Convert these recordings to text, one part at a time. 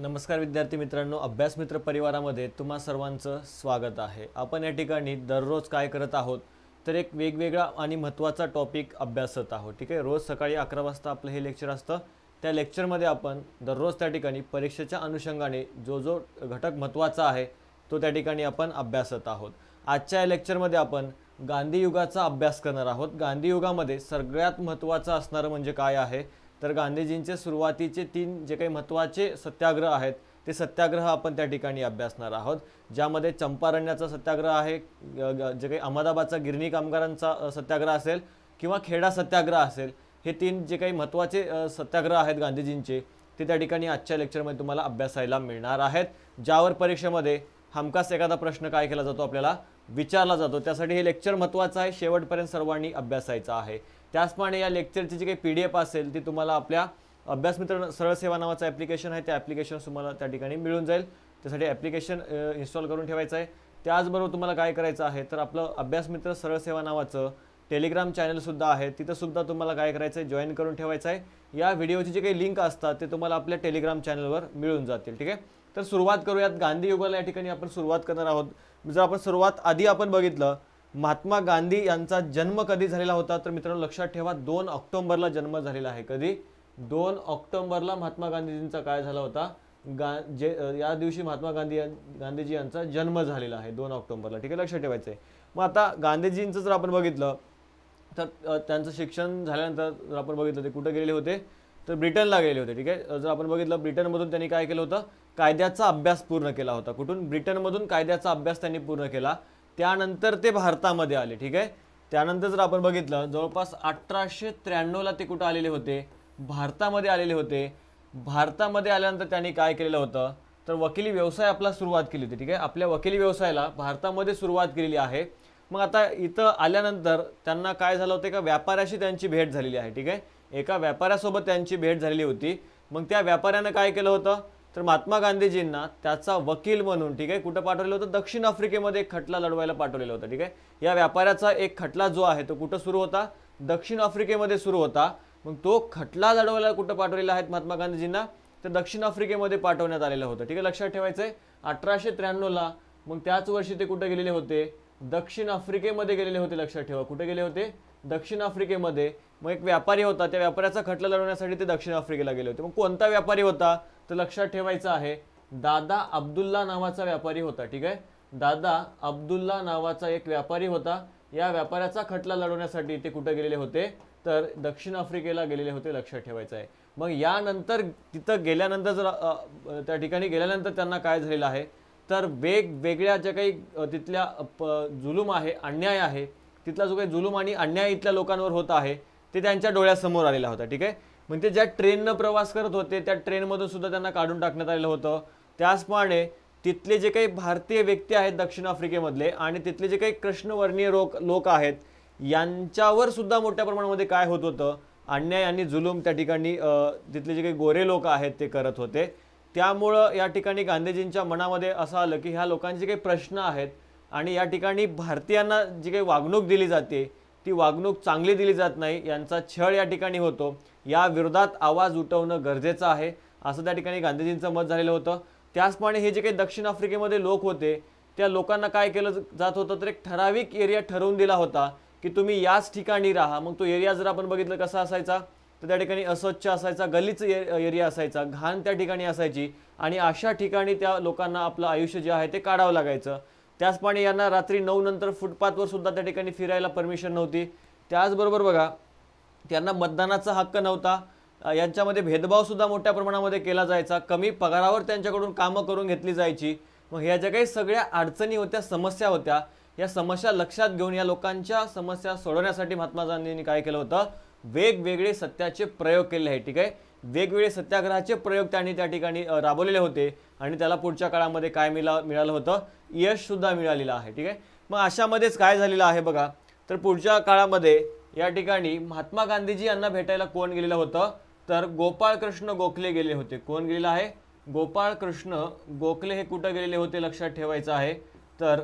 नमस्कार विद्यार्थी मित्रांनो, अभ्यास मित्र परिवारामध्ये तुम्हा सर्वांचं स्वागत आहे। आपण या ठिकाणी दररोज काय करत आहोत तर एक वेगवेगळा आणि महत्त्वाचा टॉपिक अभ्यासत आहोत। ठीक आहे, रोज सकाळी 11 वाजता आपलं हे लेक्चर असतं। त्या लेक्चरमध्ये आपण दररोज त्या ठिकाणी परीक्षेच्या अनुषंगाने जो घटक महत्त्वाचा आहे तो त्या ठिकाणी आपण अभ्यासत आहोत। आजच्या या लेक्चरमध्ये आपण गांधी युगाचा अभ्यास करणार आहोत। गांधी युगामध्ये सगळ्यात महत्त्वाचं असणारं म्हणजे काय आहे तर गांधीजींचे सुरुवातीचे 3 जे काही महत्त्वाचे सत्याग्रह आहेत ते सत्याग्रह आपण त्या ठिकाणी अभ्यासणार आहोत, ज्यामध्ये चंपारण्याचा सत्याग्रह आहे, जे काही अहमदाबादचा गिरणी कामगारांचा सत्याग्रह असेल किंवा खेडा सत्याग्रह असेल, हे 3 जे काही महत्त्वाचे सत्याग्रह आहेत गांधीजींचे ते त्या ठिकाणी आजच्या लेक्चरमध्ये तुम्हाला अभ्यासायला मिळणार आहेत, ज्यावर परीक्षेमध्ये हमखास एखादा प्रश्न काय केला जातो आपल्याला विचारला जातो। त्यासाठी हे लेक्चर महत्त्वाचं आहे, शेवटपर्यंत सर्वांनी अभ्यासायचं आहे। त्याचप्रमाणे या लेक्चरची जी काही PDF असेल ती तुम्हाला आपल्या अभ्यास मित्र सरळ सेवा नावाचं ॲप्लिकेशन आहे, त्या ॲप्लिकेशन तुम्हाला त्या ठिकाणी मिळून जाईल। त्यासाठी ॲप्लिकेशन इन्स्टॉल करून ठेवायचं आहे। त्याचबरोबर तुम्हाला काय करायचं आहे तर आपलं अभ्यास मित्र सरळ सेवा नावाचं टेलिग्राम चॅनलसुद्धा आहे, तिथंसुद्धा तुम्हाला काय करायचं आहे जॉईन करून ठेवायचं आहे। या व्हिडिओची जे काही लिंक असतात ते तुम्हाला आपल्या टेलिग्राम चॅनलवर मिळून जातील। ठीक आहे, तर सुरुवात करूयात। गांधी युगाला या ठिकाणी आपण सुरुवात करणार आहोत। जर आपण सुरुवात आधी आपण बघितलं महात्मा गांधी यांचा जन्म कधी झालेला होता तर मित्रांनो लक्षात ठेवा 2 ऑक्टोबरला जन्म झालेला आहे। कधी? 2 ऑक्टोबरला महात्मा गांधीजींचा काय झाला होता या दिवशी महात्मा गांधीजी यांचा जन्म झालेला आहे 2 ऑक्टोबरला। ठीक आहे, लक्षात ठेवायचं आहे। मग आता गांधीजींचं जर आपण बघितलं तर त्यांचं शिक्षण झाल्यानंतर जर आपण बघितलं ते कुठे गेलेले होते तर ब्रिटनला गेले होते। ठीक आहे, जर आपण बघितलं ब्रिटनमधून त्यांनी काय केलं होतं कायद्याचा अभ्यास पूर्ण केला होता। कुठून? ब्रिटनमधून कायद्याचा अभ्यास त्यांनी पूर्ण केला, त्यानंतर ते भारतामध्ये आले। ठीक आहे, त्यानंतर जर आपण बघितलं जवळपास 1893ला ते कुठे आलेले होते भारतामध्ये आलेले होते। भारतामध्ये आल्यानंतर त्यांनी काय केलेलं होतं तर वकिली व्यवसाय आपला सुरुवात केली होती। ठीक आहे, आपल्या वकिली व्यवसायाला भारतामध्ये सुरुवात केलेली आहे। मग आता इथं आल्यानंतर त्यांना काय झालं होतं, एका व्यापाऱ्याशी त्यांची भेट झालेली आहे। ठीक आहे, एका व्यापाऱ्यासोबत त्यांची भेट झालेली होती। मग त्या व्यापाऱ्यानं काय केलं होतं तर महात्मा गांधीजींना त्याचा वकील म्हणून ठीक आहे कुठं पाठवलेलं होतं दक्षिण आफ्रिकेमध्ये एक खटला लढवायला पाठवलेला होता। ठीक आहे, या व्यापाऱ्याचा एक खटला जो आहे तो कुठं सुरू होता दक्षिण आफ्रिकेमध्ये सुरू होता। मग तो खटला लढवायला कुठं पाठवलेला आहे महात्मा गांधीजींना तर दक्षिण आफ्रिकेमध्ये पाठवण्यात आलेलं होतं। ठीक आहे, लक्षात ठेवायचं आहे 1893ला। मग त्याच वर्षी ते कुठे गेलेले होते दक्षिण आफ्रिकेमध्ये गेलेले होते। लक्षात ठेवा कुठे गेले होते दक्षिण आफ्रिकेमध्ये। मग एक व्यापारी होता, त्या व्यापाऱ्याचा खटला लढवण्यासाठी ते दक्षिण आफ्रिकेला गेले होते। मग कोणता व्यापारी होता तर लक्षात ठेवायचं आहे दादा अब्दुल्ला नावाचा व्यापारी होता। ठीक आहे, दादा अब्दुल्ला नावाचा एक व्यापारी होता। या व्यापाऱ्याचा खटला लढवण्यासाठी ते कुठे गेलेले होते तर दक्षिण आफ्रिकेला गेलेले होते। लक्षात ठेवायचं आहे। मग यानंतर तिथं गेल्यानंतर जर त्या ठिकाणी गेल्यानंतर त्यांना काय झालेलं आहे तर वेगवेगळ्या ज्या काही तिथल्या जुलूम आहे अन्याय आहे, तिथला जो काही जुलूम आणि अन्याय इथल्या लोकांवर होत आहे ते त्यांच्या डोळ्यासमोर आलेला होता। ठीक आहे, म्हणजे ज्या ट्रेननं प्रवास करत होते त्या ट्रेनमधून सुद्धा त्यांना काढून टाकण्यात आलेलं होतं। त्याचप्रमाणे तिथले जे काही भारतीय व्यक्ती आहेत दक्षिण आफ्रिकेमधले आणि तिथले जे काही कृष्णवर्णीय लोक आहेत यांच्यावर सुद्धा मोठ्या प्रमाणामध्ये काय होत होतं अन्याय आणि जुलूम त्या ठिकाणी तिथले जे काही गोरे लोक आहेत ते करत होते। त्यामुळं या ठिकाणी गांधीजींच्या मनामध्ये असं आलं की ह्या लोकांचे काही प्रश्न आहेत आणि या ठिकाणी भारतीयांना जी काही वागणूक दिली जाते ती वागणूक चांगली दिली जात नाही, यांचा छळ या ठिकाणी होतो, या विरोधात आवाज उठवणं गरजेचं आहे असं त्या ठिकाणी गांधीजींचं मत झालेलं होतं। त्याचप्रमाणे हे जे काही दक्षिण आफ्रिकेमध्ये लोक होते त्या लोकांना काय केलं जात होतं तर एक ठराविक एरिया ठरवून दिला होता की तुम्ही याच ठिकाणी राहा। मग तो एरिया जर आपण बघितलं कसा असायचा तर त्या ठिकाणी अस्वच्छ असायचा, गलीच एरिया असायचा, घाण त्या ठिकाणी असायची आणि अशा ठिकाणी त्या लोकांना आपलं आयुष्य जे आहे ते काढावं लागायचं। त्याचप्रमाणे यांना रात्री 9 नंतर फुटपाथवर सुद्धा त्या ठिकाणी फिरायला परमिशन नव्हती। त्याचबरोबर बघा त्यांना मतदानाचा हक्क नव्हता, यांच्यामध्ये भेदभाव सुद्धा मोठ्या प्रमाणामध्ये केला जायचा, कमी पगारावर त्यांच्याकडून कामं करून घेतली जायची। मग ह्या ज्या काही सगळ्या अडचणी होत्या, समस्या होत्या, या समस्या लक्षात घेऊन या लोकांच्या समस्या सोडवण्यासाठी महात्मा गांधींनी काय केलं होतं वेगवेगळे सत्याचे प्रयोग केले आहेत। ठीक आहे, वेगवेगळे सत्याग्रहाचे प्रयोग त्यांनी त्या ठिकाणी राबवलेले होते आणि त्याला पुढच्या काळामध्ये काय मिळालं होतं यश सुद्धा मिळालेलं आहे। ठीक आहे, मग अशामध्येच काय झालेलं आहे बघा तर पुढच्या काळामध्ये या ठिकाणी महात्मा गांधीजी यांना भेटायला कोण गेलेलं होतं तर गोपाळकृष्ण गोखले गेले होते। कोण गेलेलं आहे गोपाळकृष्ण गोखले हे कुठं गेलेले होते लक्षात ठेवायचं आहे तर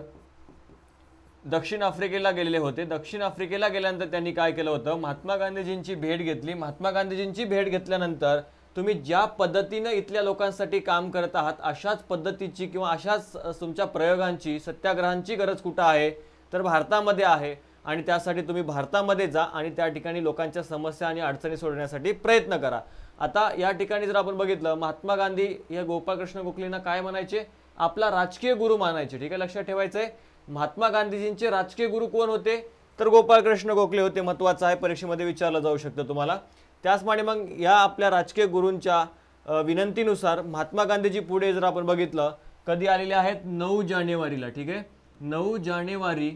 दक्षिण आफ्रिकेला गेलेले होते। दक्षिण आफ्रिकेला गेल्यानंतर त्यांनी काय केलं होतं महात्मा गांधीजींची भेट घेतली। महात्मा गांधीजींची भेट घेतल्यानंतर तुम्ही ज्या पद्धतीने इथल्या लोकांसाठी काम करत आहात अशाच पद्धतीची किंवा अशाच तुमच्या प्रयोगांची सत्याग्रहांची गरज कुठं आहे तर भारतामध्ये आहे आणि त्यासाठी तुम्ही भारतामध्ये जा आणि त्या ठिकाणी लोकांच्या समस्या आणि अडचणी सोडवण्यासाठी प्रयत्न करा। आता या ठिकाणी जर आपण बघितलं महात्मा गांधी या गोपाळकृष्ण गोखलेंना काय म्हणायचे आपला राजकीय गुरु मानायचे। ठीक आहे, लक्षात ठेवायचंय महात्मा गांधीजींचे राजकीय गुरु कोण होते तर गोपाळकृष्ण गोखले होते। महत्त्वाचं आहे, परीक्षेमध्ये विचारलं जाऊ शकतं तुम्हाला। त्याचप्रमाणे मग या आपल्या राजकीय गुरूंच्या विनंतीनुसार महात्मा गांधीजी पुढे जर आपण बघितलं कधी आलेले आहेत 9 जानेवारीला। ठीक आहे, 9 जानेवारी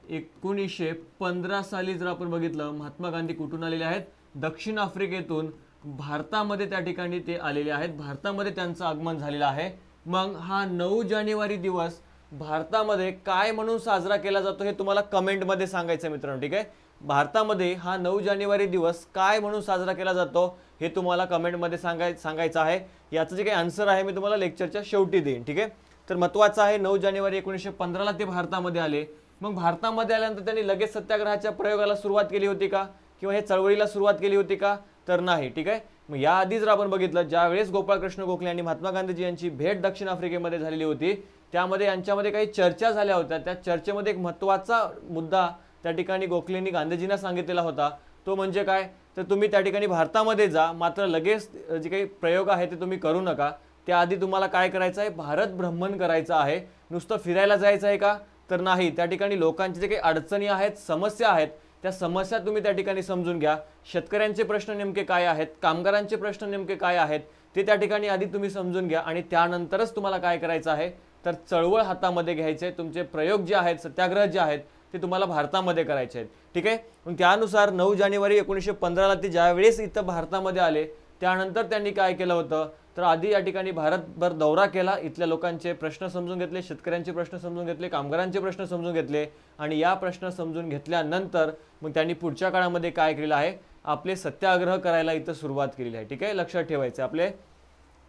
1915 साली जर आपण बघितलं महात्मा गांधी कुठून आलेले आहेत दक्षिण आफ्रिकेतून भारतामध्ये त्या ठिकाणी ते आलेले आहेत, भारतामध्ये त्यांचं आगमन झालेलं आहे। मग हा 9 जानेवारी दिवस भारतामध्ये काय म्हणून साजरा केला जातो हे तुम्हाला कमेंटमध्ये सांगायचं मित्रांनो। ठीक आहे, भारतामध्ये हा 9 जानेवारी दिवस काय म्हणून साजरा केला जातो हे तुम्हाला कमेंटमध्ये सांगायचं आहे। याचं जे काही आन्सर आहे मी तुम्हाला लेक्चरच्या शेवटी देईन। ठीक आहे, तर महत्त्वाचं आहे 9 जानेवारी 1915 ला ते भारतामध्ये आले। मग भारतामध्ये आल्यानंतर त्यांनी लगेच सत्याग्रहाच्या प्रयोगाला सुरुवात केली होती का किंवा हे चळवळीला सुरुवात केली होती का तर नाही। ठीक आहे, मग याआधी जर आपण बघितलं ज्यावेळेस गोपाळकृष्ण गोखले आणि महात्मा गांधीजी यांची भेट दक्षिण आफ्रिकेमध्ये झालेली होती त्यामध्ये यांच्यामध्ये काही चर्चा झाल्या होत्या। त्या चर्चेमध्ये एक महत्त्वाचा मुद्दा त्या ठिकाणी गोखलेंनी गांधीजींना सांगितलेला होता, तो म्हणजे काय तर तुम्ही त्या ठिकाणी भारतामध्ये जा, मात्र लगेच जे काही प्रयोग आहे ते तुम्ही करू नका। त्याआधी तुम्हाला काय करायचं आहे भारत भ्रमण करायचं आहे। नुसतं फिरायला जायचं आहे का तर नाही, त्या ठिकाणी लोकांचे जे काही अडचणी आहेत समस्या आहेत त्या समस्या तुम्ही त्या ठिकाणी समजून घ्या। शेतकऱ्यांचे प्रश्न नेमके काय आहेत, कामगारांचे प्रश्न नेमके काय आहेत ते त्या ठिकाणी आधी तुम्ही समजून घ्या आणि त्यानंतरच तुम्हाला काय करायचं आहे तर चळवळ हातामध्ये घ्यायचे। तुमचे प्रयोग जे आहेत सत्याग्रह जे आहेत ते तुम्हाला भारतामध्ये करायचे आहेत। ठीक आहे, मग त्यानुसार 9 जानेवारी 1915 ला ते ज्यावेळेस इथं भारतामध्ये आले त्यानंतर त्यांनी काय केलं होतं तर आधी या ठिकाणी भारतभर दौरा केला, इथल्या लोकांचे प्रश्न समजून घेतले, शेतकऱ्यांचे प्रश्न समजून घेतले, कामगारांचे प्रश्न समजून घेतले आणि या प्रश्न समजून घेतल्यानंतर मग त्यांनी पुढच्या काळामध्ये काय केलेलं आहे आपले सत्याग्रह करायला इथं सुरुवात केलेली आहे। ठीक आहे, लक्षात ठेवायचं आपले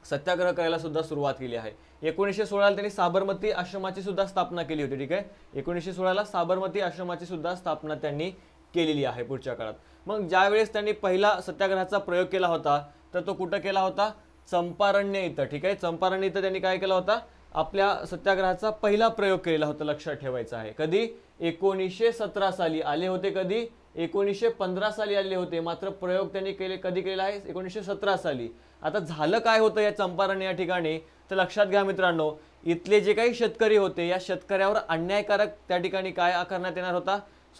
सत्याग्रह करायला सुद्धा सुरुवात केली आहे। 1916 ला त्यांनी साबरमती आश्रमाची सुद्धा स्थापना केली होती। ठीक आहे, 1916 ला साबरमती आश्रमाची सुद्धा स्थापना त्यांनी केलेली आहे पुढच्या काळात। मग ज्यावेळेस त्यांनी पहिला सत्याग्रहाचा प्रयोग केला होता तर तो कुठं केला होता चंपारण्य इथं। ठीक आहे, चंपारण्य इथं त्यांनी काय केला होता आपल्या सत्याग्रहाचा पहिला प्रयोग केला होता। लक्षात ठेवायचं आहे कधी 1917 साली आले होते, कधी 1915 साली आले होते, मात्र प्रयोग त्यांनी कधी केलेला आहे 1917 साली। आता झालं काय होतं या चंपारण्य या ठिकाणी तर लक्षात घ्या मित्रांनो, इथले जे काही शेतकरी होते या शेतकऱ्यावर अन्यायकारक त्या ठिकाणी काय करण्यात येणार होता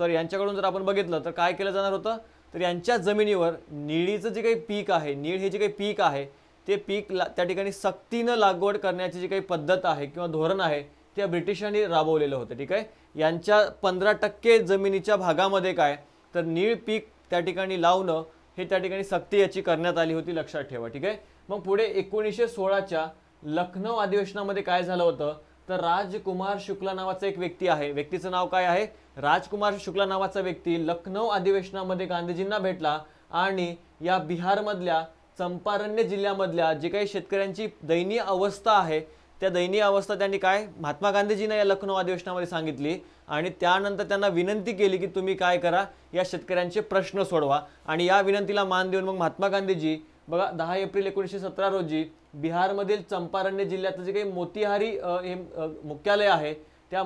यांच्याकडून जर आपण बघितलं तर काय केलं जाणार होतं तर यांच्या जमिनीवर निळीचं जे काही पीक आहे, नीळ हे जे काही पीक आहे ते पीक त्या ठिकाणी सक्तीनं लागवड करण्याची जी काही पद्धत आहे किंवा धोरण आहे ते ब्रिटिशांनी राबवलेलं होतं। ठीक आहे, यांच्या 15% जमिनीच्या भागामध्ये काय तर नीळ पीक त्या ठिकाणी लावणं हे त्या ठिकाणी सक्ती याची करण्यात आली होती, लक्षात ठेवा। ठीक आहे, मग पुढे 1916च्या लखनौ अधिवेशनामध्ये काय झालं होतं तर राजकुमार शुक्ला नावाचा एक व्यक्ती आहे, व्यक्तीचं नाव काय आहे राजकुमार शुक्ला नावाचा व्यक्ती लखनौ अधिवेशनामध्ये गांधीजींना भेटला आणि या बिहारमधल्या चंपारण्य जिल्ह्यामधल्या जे काही शेतकऱ्यांची दयनीय अवस्था आहे त्या दयनीय अवस्था त्यांनी काय महात्मा गांधीजींना या लखनौ अधिवेशनामध्ये सांगितली आणि त्यानंतर त्यांना विनंती केली की तुम्ही काय करा या शेतकऱ्यांचे प्रश्न सोडवा। आणि या विनंतीला मान देऊन मग महात्मा गांधीजी बघा 10 एप्रिल 1917 रोजी बिहारमधील चंपारण्य जिल्ह्यातलं जे काही मोतीहारी हे मुख्यालय आहे त्या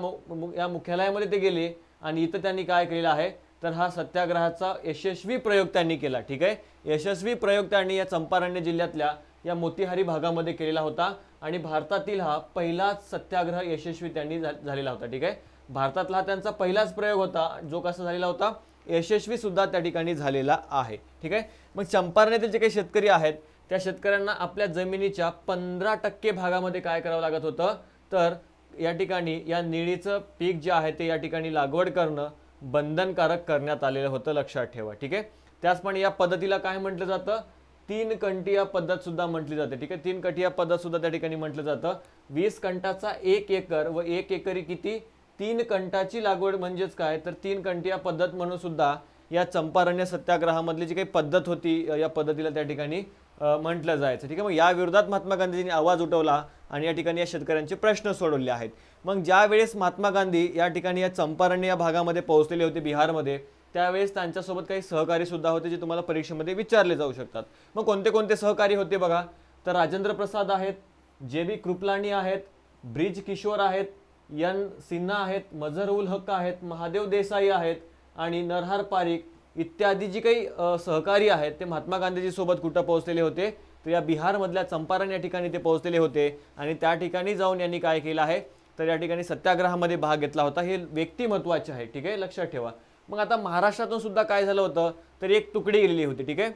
या मुख्यालयामध्ये ते गेले आणि इथं त्यांनी काय केलेलं आहे तर हा सत्याग्रहाचा यशस्वी प्रयोग त्यांनी केला। ठीक आहे, यशस्वी प्रयोग त्यांनी या चंपारण्य जिल्ह्यातल्या या मोतीहारी भागामध्ये केलेला होता आणि भारतातील हा पहिलाच सत्याग्रह यशस्वी त्यांनी झालेला होता। ठीक आहे, भारतातला त्यांचा पहिलाच प्रयोग होता जो कसा झालेला होता यशस्वी सुद्धा त्या ठिकाणी झालेला आहे। ठीक आहे, मग चंपारण्यातील जे काही शेतकरी आहेत त्या शेतकऱ्यांना आपल्या जमिनीच्या 15% भागामध्ये काय करावं लागत होतं तर या ठिकाणी या निळीचं पीक जे आहे ते या ठिकाणी लागवड करणं बंधनकारक करण्यात आलेलं होतं, लक्षात ठेवा। ठीक आहे, त्याचप्रमाणे या पद्धतीला काय म्हटलं जातं 3 कंटिया पद्धत सुद्धा म्हटली जाते। ठीक आहे, 3 कंटिया पद्धत सुद्धा त्या ठिकाणी म्हटलं जातं। 20 कंटाचा 1 एकर व 1 एकरी किती 3 कंटाची लागवड म्हणजेच काय तर 3 कंटिया पद्धत म्हणून सुद्धा या चंपारण्य सत्याग्रहामधली जी काही पद्धत होती या पद्धतीला त्या ठिकाणी म्हटलं जायचं। ठीक आहे, मग या विरोधात महात्मा गांधींनी आवाज उठवला आणि या ठिकाणी या शेतकऱ्यांचे प्रश्न सोडवले आहेत। मग ज्या वेळेस महात्मा गांधी या ठिकाणी या चंपारण्य या भागामध्ये पोहोचलेले होते बिहारमध्ये त्यावेळेस त्यांच्यासोबत काही सहकारी सुद्धा होते जे तुम्हाला परीक्षेमध्ये विचारले जाऊ शकतात. मग कोणते कोणते सहकारी होते बघा, तर राजेंद्र प्रसाद आहेत, JB कृपलानी आहेत, ब्रिज किशोर आहेत, N सिन्हा आहेत, मजहर उल हक आहेत, महादेव देसाई आहेत आणि नरहर पारिक इत्यादी जी काही सहकारी आहेत ते महात्मा गांधीजी सोबत कुठं पोहोचलेले होते, तर या बिहारमधल्या चंपारण या ठिकाणी ते पोहोचलेले होते आणि त्या ठिकाणी जाऊन यांनी काय केलं आहे, तर या ठिकाणी सत्याग्रहामध्ये भाग घेतला होता. हे व्यक्ती महत्त्वाचे आहे, ठीक आहे, लक्षात ठेवा. मग आता महाराष्ट्रातून सुद्धा काय झालं होतं, तर एक तुकडी गेलेली होती, ठीक आहे.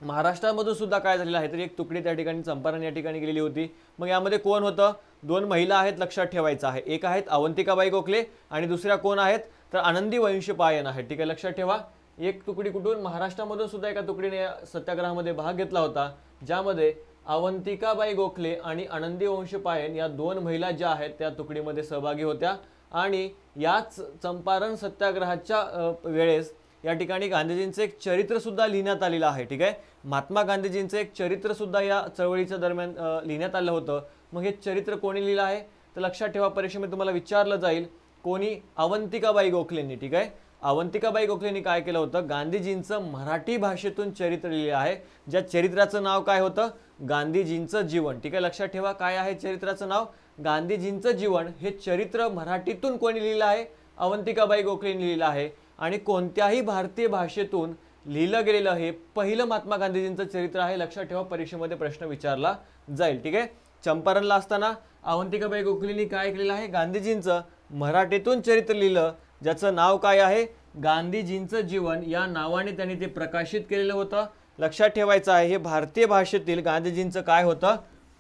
महाराष्ट्रामधून सुद्धा काय झालेलं आहे, तर एक तुकडी त्या ठिकाणी चंपारण या ठिकाणी गेलेली होती. मग यामध्ये कोण होतं, 2 महिला आहेत, लक्षात ठेवायचं आहे. एक आहेत अवंतिकाबाई गोखले आणि दुसऱ्या कोण आहेत, तर आनंदी वंशपायन आहेत, ठीक आहे, लक्षात ठेवा. एक तुकडी कुठून, महाराष्ट्रामधून सुद्धा एका तुकडीने सत्याग्रहामध्ये भाग घेतला होता, ज्यामध्ये अवंतिकाबाई गोखले आणि आनंदी वंशपायन या 2 महिला ज्या आहेत त्या तुकडीमध्ये सहभागी होत्या. आणि याच चंपारण सत्याग्रहाच्या वेळेस या ठिकाणी गांधीजींचं एक चरित्र सुद्धा लिहिण्यात आलेलं आहे, ठीक आहे. महात्मा गांधीजींचं एक चरित्र सुद्धा या चळवळीच्या दरम्यान लिहिण्यात आलं होतं. मग हे चरित्र कोणी लिहिलं आहे, तर लक्षात ठेवा, परीक्षेमध्ये तुम्हाला विचारलं जाईल कोणी, अवंतिकाबाई गोखलेंनी, ठीक आहे. अवंतिकाबाई गोखलेंनी काय केलं होतं, गांधीजींचं मराठी भाषेतून चरित्र लिहिलं आहे, ज्या चरित्राचं नाव काय होतं, गांधीजींचं जीवन, ठीक आहे, लक्षात ठेवा. काय आहे चरित्राचं नाव, गांधीजींचं जीवन. हे चरित्र मराठीतून कोणी लिहिलं आहे, अवंतिकाबाई गोखलेंनी लिहिलं आहे. आणि कोणत्याही भारतीय भाषेतून लिहिलं गेलेलं हे पहिलं महात्मा गांधीजींचं चरित्र आहे, लक्षात ठेवा, परीक्षेमध्ये प्रश्न विचारला जाईल, ठीक आहे. चंपारणला असताना अवंतिकाबाई गोखलेंनी काय केलेलं आहे, गांधीजींचं मराठीतून चरित्र लिहिलं, ज्याचं नाव काय आहे, गांधीजींचं जीवन या नावाने त्यांनी ते प्रकाशित केलेलं होतं. लक्षात ठेवायचं आहे, हे भारतीय भाषेतील गांधीजींचं काय होतं,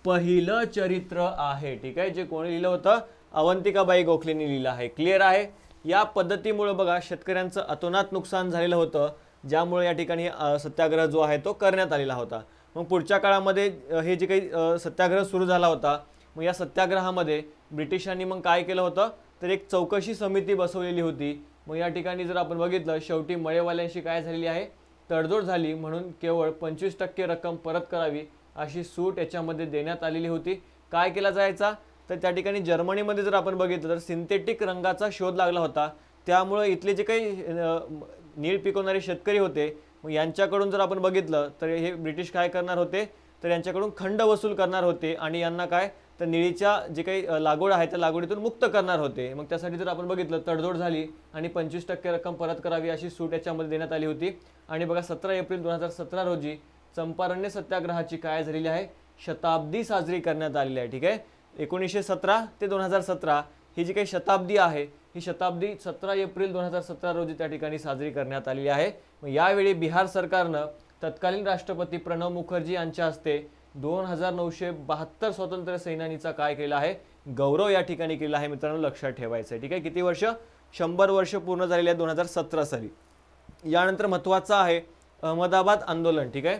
पहिलं चरित्र आहे, ठीक आहे, जे कोणी लिहिलं होतं, अवंतिकाबाई गोखलेंनी लिहिलं आहे. क्लिअर आहे. या पद्धतीमुळे बघा शेतकऱ्यांचं अतोनात नुकसान झालेलं होतं, ज्यामुळे या ठिकाणी सत्याग्रह जो आहे तो करण्यात आलेला होता. मग पुढच्या काळामध्ये हे जे काही सत्याग्रह सुरू झाला होता, मग या सत्याग्रहामध्ये ब्रिटिशांनी मग काय केलं होतं, तर एक चौकशी समिती बसवलेली होती. मग या ठिकाणी जर आपण बघितलं, शेवटी मळेवाल्यांशी काय झालेली आहे, तडजोड झाली, म्हणून केवळ 25% रक्कम परत करावी अशी सूट याच्यामध्ये देण्यात आलेली होती. काय केला जायचा, तर त्या ठिकाणी जर्मनीमध्ये जर आपण बघितलं तर सिंथेटिक रंगाचा शोध लागला होता, त्यामुळे इथले जे काही नीळ पिकवणारे शेतकरी होते, मग यांच्याकडून जर आपण बघितलं तर हे ब्रिटिश काय करणार होते, तर यांच्याकडून खंड वसूल करणार होते आणि यांना काय, तर निळीच्या जे काही लागवड आहे त्या लागवडीतून मुक्त करणार होते. मग त्यासाठी जर आपण बघितलं तडजोड झाली आणि 25% रक्कम परत करावी अशी सूट याच्यामध्ये देण्यात आली होती. आणि बघा 17 एप्रिल 2017 रोजी चंपारण्य सत्याग्रहाची काय झालेली आहे, शताब्दी साजरी करण्यात आलेली आहे, ठीक आहे. 1917 ते 2017 ही जी काही शताब्दी आहे, ही शताब्दी 17 एप्रिल 2017 रोजी त्या ठिकाणी साजरी करण्यात आलेली आहे. मग यावेळी बिहार सरकारनं तत्कालीन राष्ट्रपती प्रणव मुखर्जी यांच्या हस्ते 2972 स्वातंत्र्य सेनानीचा काय केला आहे, गौरव या ठिकाणी केला आहे. मित्रांनो लक्षात ठेवायचं आहे, ठीक आहे. किती वर्ष, 100 वर्ष पूर्ण झालेली आहे 2017 साली. यानंतर महत्त्वाचं आहे अहमदाबाद आंदोलन, ठीक आहे.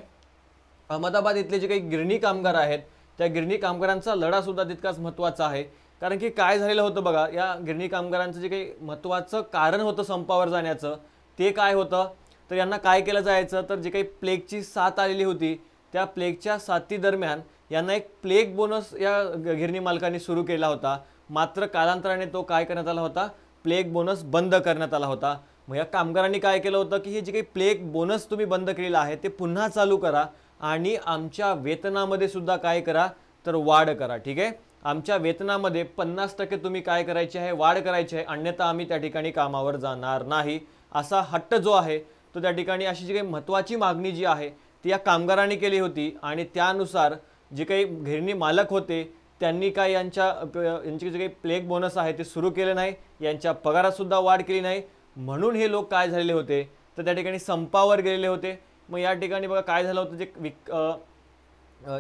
अहमदाबाद इथले जे काही गिरणी कामगार आहेत, त्या गिरणी कामगारांचा लढा सुद्धा तितकाच महत्त्वाचा आहे. कारण की काय झालेलं होतं बघा, या गिरणी कामगारांचं जे काही महत्त्वाचं कारण होतं संपावर जाण्याचं, ते काय होतं, तर यांना काय केलं जायचं, तर जे काही प्लेगची साथ आलेली होती, त्या प्लेगच्या साथीदरम्यान यांना एक प्लेग बोनस या गिरणी मालकांनी सुरू केला होता. मात्र कालांतराने तो काय करण्यात आला होता, प्लेग बोनस बंद करण्यात आला होता. मग या कामगारांनी काय केलं होतं की हे जे काही प्लेग बोनस तुम्ही बंद केलेला आहे ते पुन्हा चालू करा आणि आमच्या वेतनामध्ये सुद्धा काय करा, तर वाढ करा, ठीक आहे. आमच्या वेतनामध्ये 50% तुम्ही काय करायचे आहे, वाढ करायची आहे, अन्यथा आम्ही त्या ठिकाणी कामावर जाणार नाही, असा हट्ट जो आहे तो त्या ठिकाणी, अशी जी काही महत्त्वाची मागणी जी आहे ती या कामगारांनी केली होती. आणि त्यानुसार जे काही गिरणी मालक होते त्यांनी काय यांचे जे काही प्लेग बोनस आहे ते सुरू केले नाही, यांच्या पगारात सुद्धा वाढ केली नाही. म्हणून हे लोक काय झालेले होते, तर त्या ठिकाणी संपावर गेलेले होते. मग या ठिकाणी बघा काय झालं होतं, जे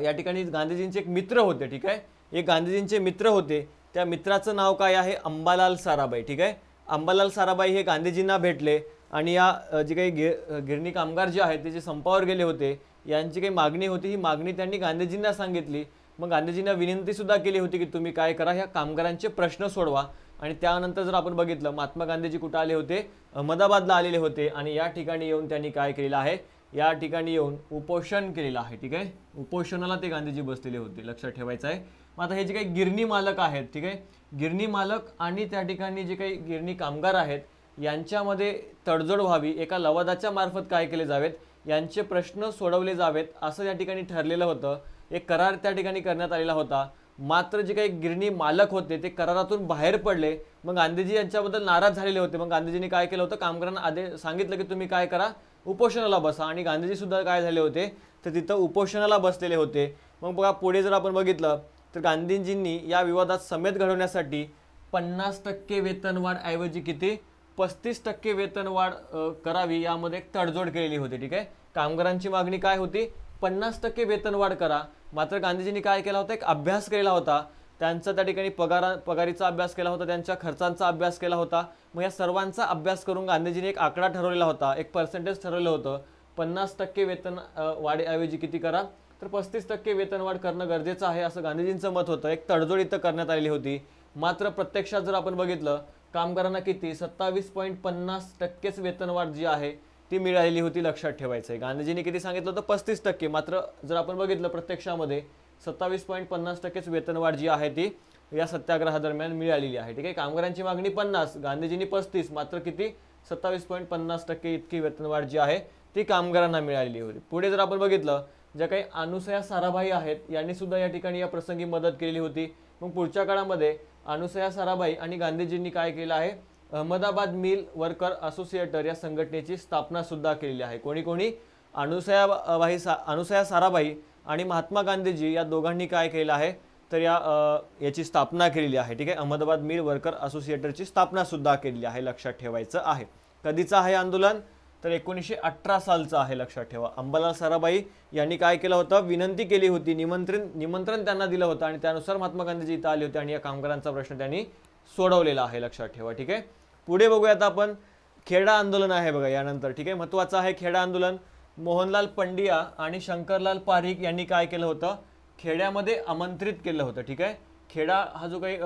या ठिकाणी गांधीजींचे एक मित्र होते, ठीक आहे, एक गांधीजींचे मित्र होते, त्या मित्राचं नाव काय आहे, अंबालाल साराभाई, ठीक आहे. अंबालाल साराभाई हे गांधीजींना भेटले आणि या जे काही गिरणी कामगार जे आहेत ते जे संपावर गेले होते, यांची काही मागणी होती, ही मागणी त्यांनी गांधीजींना सांगितली. मग गांधीजींना विनंती सुद्धा केली होती की तुम्ही काय करा, ह्या कामगारांचे प्रश्न सोडवा. आणि त्यानंतर जर आपण बघितलं, महात्मा गांधीजी कुठे आले होते, अहमदाबादला आलेले होते आणि या ठिकाणी येऊन त्यांनी काय केलेलं आहे, या ठिकाणी येऊन उपोषण केलेलं आहे, ठीक आहे. उपोषणाला ते गांधीजी बसलेले होते, लक्षात ठेवायचं आहे. मग आता हे जे काही गिरणी मालक आहेत, ठीक आहे, गिरणी मालक आणि त्या ठिकाणी जे काही गिरणी कामगार आहेत, यांच्यामध्ये तडजोड व्हावी, एका लवादाच्या मार्फत काय केले जावेत, यांचे प्रश्न सोडवले जावेत असं या ठिकाणी ठरलेलं होतं. एक करार त्या ठिकाणी करण्यात आलेला होता. मात्र जे काही गिरणी मालक होते ते करारातून बाहेर पडले. मग गांधीजी यांच्याबद्दल नाराज झालेले होते. मग गांधीजींनी काय केलं होतं, कामगारांना आदेश सांगितलं की तुम्ही काय करा, उपोषणाला बसा. आणि गांधीजी सुद्धा काय झाले होते तर तिथं उपोषणाला बसलेले होते. मग बघा पुढे जर आपण बघितलं तर गांधीजींनी या विवादात समेत घडवण्यासाठी 50% वेतनवाढ ऐवजी किती 35% वेतनवाढ करावी यामध्ये एक तडजोड केलेली होती. ठीक आहे, कामगारांची मागणी काय होती, 50% वेतनवाढ करा. मात्र गांधीजींनी काय केला होता, एक अभ्यास केला होता. त्यांचा त्या ठिकाणी पगारीचा अभ्यास केला होता, त्यांच्या खर्चांचा अभ्यास केला होता. मग या सर्वांचा अभ्यास करून गांधीजींनी एक आकडा ठरवलेला होता, एक पर्सेंटेज ठरवलं होतं. 50% वेतन वाढीऐवजी किती करा तर 35% वेतनवाढ करणं गरजेचं आहे असं गांधीजींचं मत होतं. एक तडजोड इथं करण्यात आलेली होती. मात्र प्रत्यक्षात जर आपण बघितलं कामगारांना किती 27.50% वेतनवाढ जी आहे ती मिळालेली होती. लक्षात ठेवायचं आहे, गांधीजींनी किती सांगितलं होतं 35%. मात्र जर आपण बघितलं प्रत्यक्षामध्ये 27.50% वेतनवाढ जी आहे ती या सत्याग्रहादरम्यान मिळालेली आहे. ठीक आहे, कामगारांची मागणी 50, गांधीजींनी 35, मात्र किती 27.50% इतकी वेतनवाढ जी आहे ती कामगारांना मिळालेली होती. पुढे जर आपण बघितलं ज्या काही अनुसया साराभाई आहेत यांनी सुद्धा या ठिकाणी या प्रसंगी मदत केलेली होती. मग पुढच्या काळामध्ये अनुसया साराभाई आणि गांधीजींनी काय केलं आहे, अहमदाबाद मिल वर्कर असोसिएटर या संघटनेची स्थापना सुद्धा केलेली आहे. कोणी कोणी अनुसया साराभाई आणि महात्मा गांधीजी या दोघांनी काय केलं आहे तर याची स्थापना केलेली आहे. ठीक आहे, अहमदाबाद मिल वर्कर असोसिएटरची स्थापना सुद्धा केलेली आहे. लक्षात ठेवायचं आहे. कधीचं आहे आंदोलन तर 1918 सालचं आहे. लक्षात ठेवा. अंबालाल साराभाई यांनी काय केलं होतं, विनंती केली होती, निमंत्रण त्यांना दिलं होतं आणि त्यानुसार महात्मा गांधीजी इथं आले होते आणि या कामगारांचा प्रश्न त्यांनी सोडवलेला आहे. लक्षात ठेवा. ठीक आहे, पुढे बघूयात आपण खेडा आंदोलन आहे बघा यानंतर. ठीक आहे, महत्त्वाचं आहे खेडा आंदोलन. मोहनलाल पंडिया आणि शंकरलाल पारिख यांनी काय केलं होतं, खेड्यामध्ये आमंत्रित केलं होतं. ठीक आहे, खेडा हा जो काही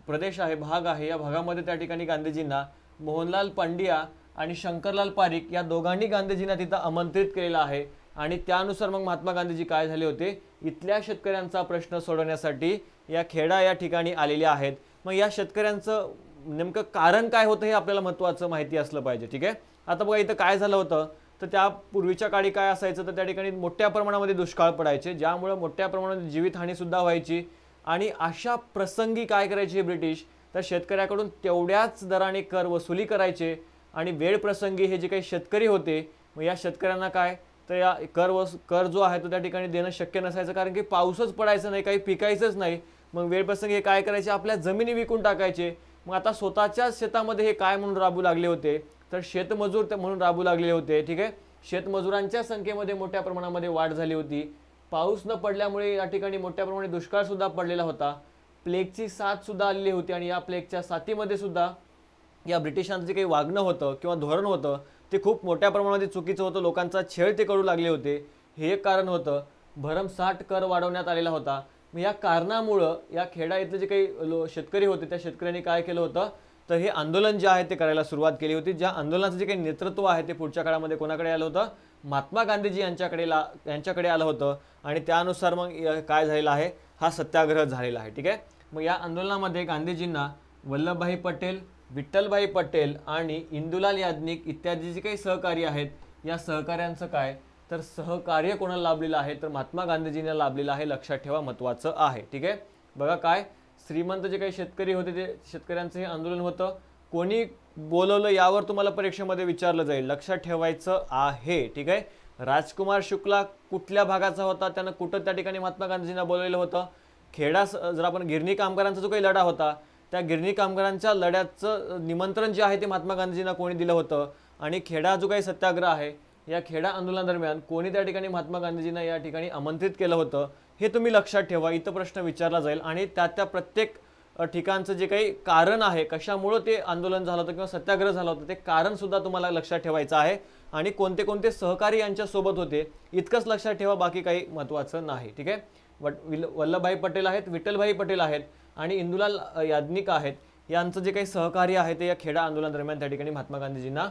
प्रदेश आहे, भाग आहे, या भागामध्ये त्या ठिकाणी गांधीजींना मोहनलाल पंडिया आणि शंकरलाल पारिख या दोघांनी गांधीजींना तिथं आमंत्रित केलेलं आहे. आणि त्यानुसार मग महात्मा गांधीजी काय झाले होते, इथल्या शेतकऱ्यांचा प्रश्न सोडवण्यासाठी या खेडा या ठिकाणी आलेले आहेत. मग या शेतकऱ्यांचं नेमकं कारण काय होतं हे आपल्याला महत्त्वाचं माहिती असलं पाहिजे. ठीक आहे, आता बघा इथं काय झालं होतं तर त्या पूर्वीच्या काळी काय असायचं तर त्या ठिकाणी मोठ्या प्रमाणामध्ये दुष्काळ पडायचे, ज्यामुळे मोठ्या प्रमाणात जीवितहानी सुद्धा व्हायची. आणि अशा प्रसंगी काय करायचे ब्रिटिश तर शेतकऱ्याकडून तेवढ्याच दराने कर वसुली करायचे. आणि वेळ प्रसंगी हे जे काही शेतकरी होते मग या शेतकऱ्यांना काय तर या कर जो आहे तो त्या ठिकाणी देणं शक्य नसायचं, कारण की पाऊसच पडायचं नाही, काही पिकायचंच नाही. मग वेळ प्रसंगी हे काय करायचे, आपल्या जमिनी विकून टाकायचे. मग आता स्वतःच्या शेतामध्ये हे काय म्हणून राबू लागले होते तर शेतमजूर म्हणून राबू लागले होते. ठीक आहे, शेतमजुरांच्या संख्येमध्ये मोठ्या प्रमाणामध्ये वाढ झाली होती. पाऊस न पडल्यामुळे या ठिकाणी मोठ्या प्रमाणात दुष्काळ सुद्धा पडलेला होता. प्लेगची साथ सुद्धा आलेली होती आणि या प्लेगच्या साथीमध्ये सुद्धा या ब्रिटिशांचं जे काही वागणं होतं किंवा धोरण होतं ते खूप मोठ्या प्रमाणामध्ये चुकीचं होतं. लोकांचा छळ ते करू लागले होते. हे एक कारण होतं. भरमसाठ कर वाढवण्यात आलेला होता. मग या कारणामुळं या खेडा इथले जे काही शेतकरी होते त्या शेतकऱ्यांनी काय केलं होतं तर हे आंदोलन जे आहे ते करायला सुरुवात केली होती. ज्या आंदोलनाचं जे काही नेतृत्व आहे ते पुढच्या काळामध्ये कोणाकडे आलं होतं, महात्मा गांधीजी यांच्याकडे आलं होतं. आणि त्यानुसार मग काय झालेलं आहे, हा सत्याग्रह झालेला आहे. ठीक आहे, मग या आंदोलनामध्ये गांधीजींना वल्लभभाई पटेल, विठ्ठलभाई पटेल आणि इंदुलाल याज्ञिक इत्यादी जे काही सहकारी आहेत या सहकार्यांचं काय तर सहकार्य कोणाला लाभलेलं आहे तर महात्मा गांधीजींना लाभलेलं आहे. लक्षात ठेवा, महत्त्वाचं आहे. ठीक आहे, बघा काय श्रीमंत जे काही शेतकरी होते ते शेतकऱ्यांचं हे आंदोलन होतं. कोणी बोलवलं यावर तुम्हाला परीक्षेमध्ये विचारलं जाईल. लक्षात ठेवायचं आहे. ठीक आहे, राजकुमार शुक्ला कुठल्या भागाचा होता, त्यानं कुठं त्या ठिकाणी महात्मा गांधीजींना बोलवलेलं होतं. खेडा जर आपण गिरणी कामगारांचा जो काही लढा होता त्या गिरणी कामगारांच्या लढ्याचं निमंत्रण जे आहे ते महात्मा गांधीजींना कोणी दिलं होतं. आणि खेडा जो काही सत्याग्रह आहे या खेडा आंदोलनादरम्यान कोणी त्या ठिकाणी महात्मा गांधीजींना या ठिकाणी आमंत्रित केलं होतं हे तुम्ही लक्षात ठेवा. इथं प्रश्न विचारला जाईल आणि त्या प्रत्येक ठिकाणचं जे काही कारण आहे कशामुळं ते आंदोलन झालं होतं किंवा सत्याग्रह झाला होता ते कारण सुद्धा तुम्हाला लक्षात ठेवायचं आहे. आणि कोणते कोणते सहकारी यांच्यासोबत होते इतकंच लक्षात ठेवा, बाकी काही महत्त्वाचं नाही. ठीक आहे, वल्लभभाई पटेल आहेत, विठ्ठलभाई पटेल आहेत आणि इंदुलाल याज्ञिक आहेत. यांचं जे काही सहकार्य आहे ते या खेडा आंदोलनादरम्यान त्या ठिकाणी महात्मा गांधीजींना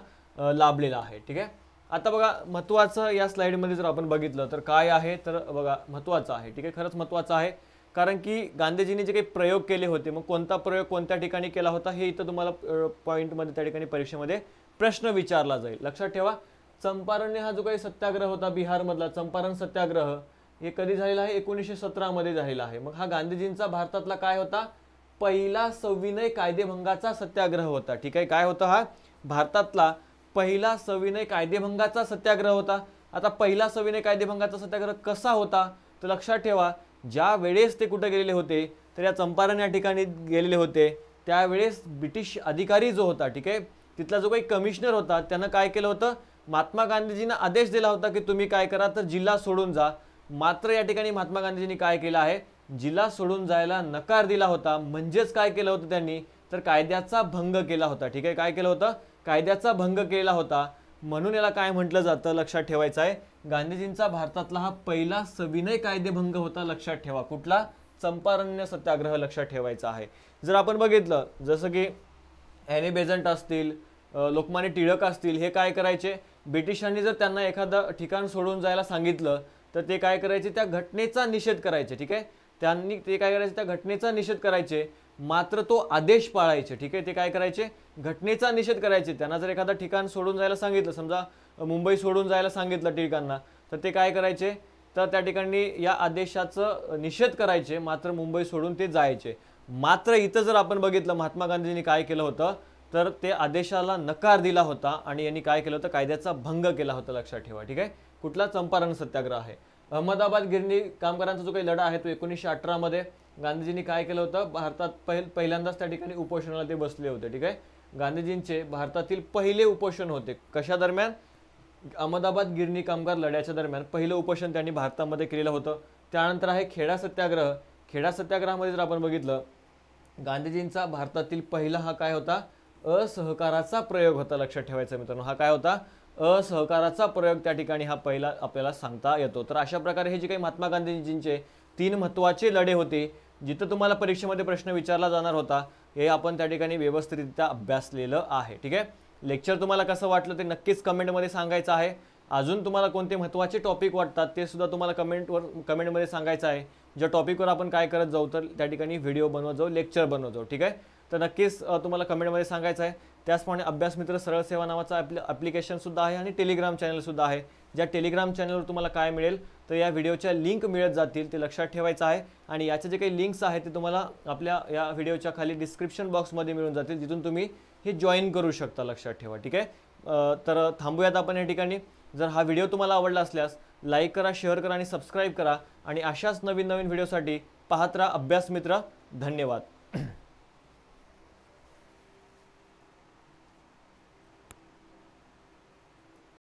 लाभलेलं आहे. ठीक आहे, आता बघा महत्त्वाचं या स्लाइडमध्ये जर आपण बघितलं तर काय आहे तर बघा महत्त्वाचं आहे. ठीक आहे, खरंच महत्त्वाचं आहे. कारण की गांधीजींनी जे काही प्रयोग केले होते, मग कोणता प्रयोग कोणत्या ठिकाणी केला होता हे इथं तुम्हाला पॉईंटमध्ये त्या ठिकाणी परीक्षेमध्ये प्रश्न विचारला जाईल. लक्षात ठेवा, चंपारण हा जो काही सत्याग्रह होता बिहारमधला चंपारण सत्याग्रह, हे कधी झालेला आहे? 1917 मध्ये झालेला आहे. मग हा गांधीजींचा भारतातला काय होता? पहिला सविनय कायदेभंगाचा सत्याग्रह होता. ठीक आहे, काय होता हा? भारतातला पहिला सविनय कायदेभंगाचा सत्याग्रह होता. आता पहिला सविनय कायदेभंगाचा सत्याग्रह कसा होता? तर लक्षात ठेवा, ज्या वेळेस ते कुठे गेलेले होते, तर या चंपारण या ठिकाणी गेलेले होते, त्यावेळेस ब्रिटिश अधिकारी जो होता, ठीक आहे, तिथला जो काही कमिशनर होता, त्यानं काय केलं होतं? महात्मा गांधीजींना आदेश दिला होता की तुम्ही काय करा, तर जिल्हा सोडून जा. मात्र या ठिकाणी महात्मा गांधीजींनी काय केलं आहे? जिल्हा सोडून जायला नकार दिला होता. म्हणजेच काय केलं होतं त्यांनी? तर कायद्याचा भंग केला होता. ठीक आहे, काय केलं होतं? कायद्याचा भंग केला होता. म्हणून याला काय म्हटलं जातं? लक्षात ठेवायचं आहे, गांधीजींचा भारतातला हा पहिला सविनय कायदेभंग होता. लक्षात ठेवा, कुठला? चंपारण्य सत्याग्रह लक्षात ठेवायचा आहे. जर आपण बघितलं, जसं की ॲनी बेझंट असतील, लोकमान्य टिळक असतील, हे काय करायचे? ब्रिटिशांनी जर त्यांना एखादं ठिकाण सोडून जायला सांगितलं तर ते काय करायचे? त्या घटनेचा निषेध करायचे. ठीक आहे, त्यांनी ते काय करायचे? त्या घटनेचा निषेध करायचे, मात्र तो आदेश पाळायचे. ठीक आहे, ते काय करायचे? घटनेचा निषेध करायचे. त्यांना जर एखादं ठिकाण सोडून जायला सांगितलं, समजा मुंबई सोडून जायला सांगितलं टिळकांना, तर ते काय करायचे? तर त्या ठिकाणी या आदेशाचा निषेध करायचे, मात्र मुंबई सोडून ते जायचे. मात्र इथं जर आपण बघितलं, महात्मा गांधींनी काय केलं होतं? तर ते आदेशाला नकार दिला होता आणि यांनी काय केलं होतं? कायद्याचा भंग केला होता. लक्षात ठेवा. ठीक आहे, कुठला? चंपारण सत्याग्रह आहे. अहमदाबाद गिरणी कामगारांचा जो काही लढा आहे तो 1918 मध्ये गांधीजींनी काय केलं होतं? भारतात पहिल्यांदाच त्या ठिकाणी उपोषणाला ते बसले होते. ठीक आहे, गांधीजींचे भारतातील पहिले उपोषण होते. कशा दरम्यान? अहमदाबाद गिरणी कामगार लढ्याच्या दरम्यान पहिलं उपोषण त्यांनी भारतामध्ये केलेलं होतं. त्यानंतर आहे खेडा सत्याग्रह. खेडा सत्याग्रहामध्ये जर आपण बघितलं, गांधीजींचा भारतातील पहिला हा काय होता? असहकाराचा प्रयोग होता. लक्षात ठेवायचं मित्रांनो, हा काय होता? असहकाराचा प्रयोग त्या ठिकाणी हा पहिला आपल्याला सांगता येतो. तर अशा प्रकारे हे जे काही महात्मा गांधीजींचे 3 महत्त्वाचे लढे होते, जिथं तुम्हाला परीक्षेमध्ये प्रश्न विचारला जाणार होता, हे आपण त्या ठिकाणी व्यवस्थितरित्या अभ्यासलेलं आहे. ठीक आहे, लेक्चर तुम्हाला कसं वाटलं ते नक्कीच कमेंटमध्ये सांगायचं आहे. अजून तुम्हाला कोणते महत्त्वाचे टॉपिक वाटतात ते सुद्धा तुम्हाला कमेंटमध्ये सांगायचं आहे. ज्या टॉपिकवर आपण काय करत जाऊ, तर त्या ठिकाणी व्हिडिओ बनवत जाऊ, लेक्चर बनवत जाऊ. ठीक आहे, तर नक्कीच तुम्हाला कमेंटमध्ये सांगायचं आहे. त्याचप्रमाणे अभ्यास मित्र सरळ सेवा नावाचा ॲप्लिकेशन सुद्धा आहे आणि टेलिग्राम चॅनल सुद्धा आहे. ज्या टेलिग्राम चॅनलवर तुम्हाला काय मिळेल, तर या व्हिडिओच्या लिंक मिळत जातील, ते लक्षात ठेवायचं आहे. आणि याचे जे काही लिंक्स आहेत ते तुम्हाला आपल्या या व्हिडिओच्या खाली डिस्क्रिप्शन बॉक्समध्ये मिळून जातील, जिथून तुम्ही हे जॉईन करू शकता. लक्षात ठेवा. ठीक आहे, तर थांबूयात आपण या ठिकाणी. जर हा व्हिडिओ तुम्हाला आवडला असल्यास लाईक करा, शेअर करा आणि सबस्क्राईब करा. आणि अशाच नवीन नवीन व्हिडिओसाठी पाहत राहा अभ्यास मित्र. धन्यवाद.